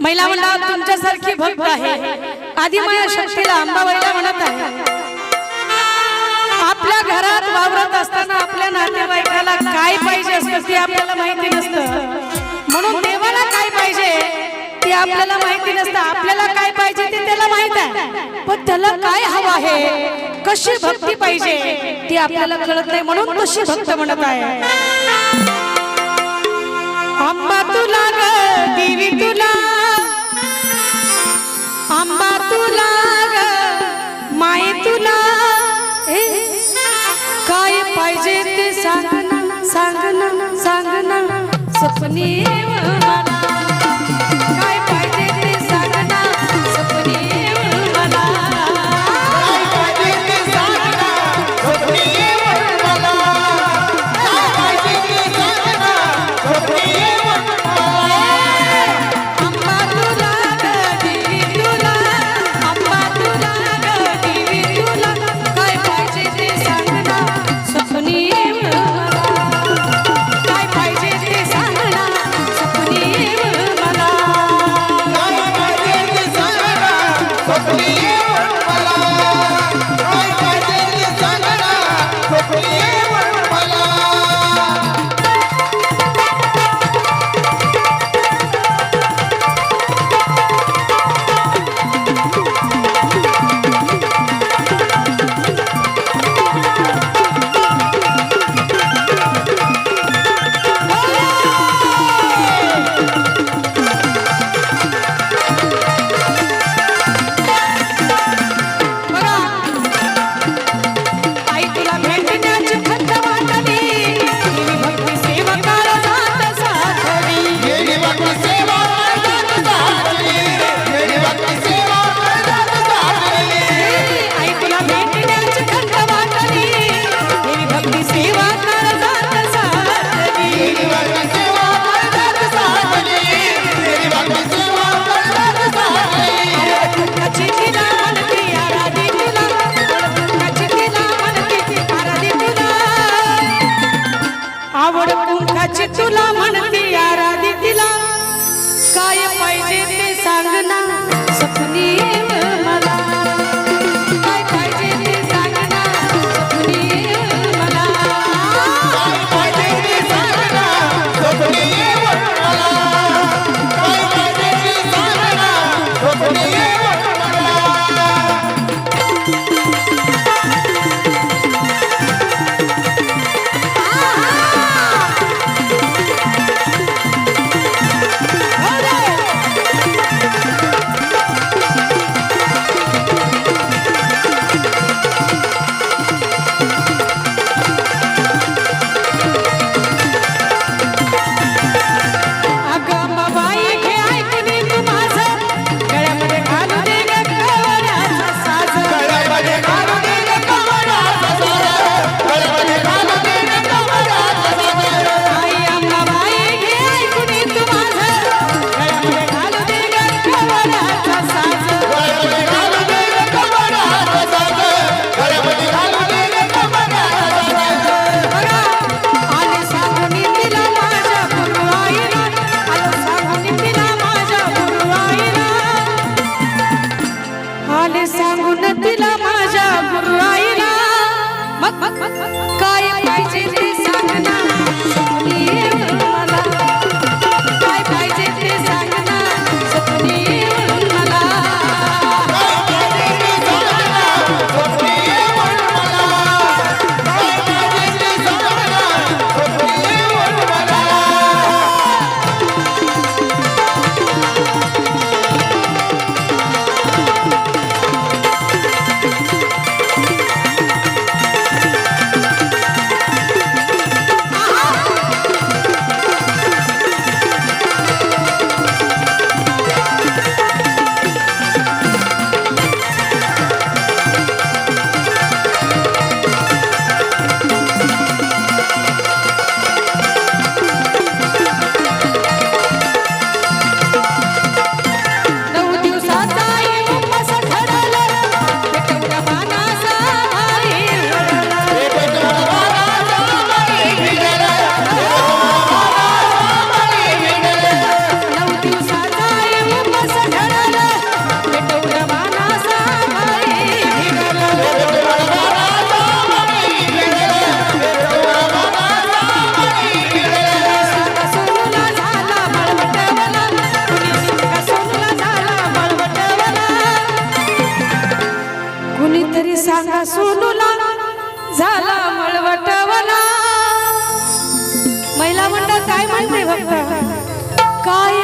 महिला मंडळात तुमच्यासारखी भक्त आहे आदिमाया शक्तीला अंबाबाईला म्हणत आहे। आपल्या घरात वावरत असताना आपल्या नातेवाईकाला काय पाहिजे असतं ते आपल्याला माहिती नसतं, म्हणून देवाला काय पाहिजे ते आपल्याला माहिती नसतं। आपल्याला काय पाहिजे ते त्याला माहित आहे, पण त्याला काय हवं आहे, कशी भक्ती पाहिजे ती आपल्याला कळत नाही, म्हणून तशी भक्त म्हणत आहे। अंबा तुला ग देवी तुला, अंबा तुला ग माई तुला, काय पाहिजे ते सांग ना सांग ना सांग ना सपनी मला, काय पाहिजे ते सांग ना सपनी मला, काय पाहिजे ते सांग ना सपनी मला, काय पाहिजे ते सांग ना सपनी मला। अंबा तुला ग देवी तुला, अंबा तुला ग देवी तुला, काय पाहिजे ते सांग ना सपनी मला, काय पाहिजे ते सांग ना मांडे सांगून तिला माझ्या गुरु आईला काय पाहिजे ते सांग ना सपनी मला काय पाहिजे ते सांग ना सपनी मला कुणीतरी सांगा सोनूला झाला मळवटवला. महिला मंडळ काय म्हणते बघता काय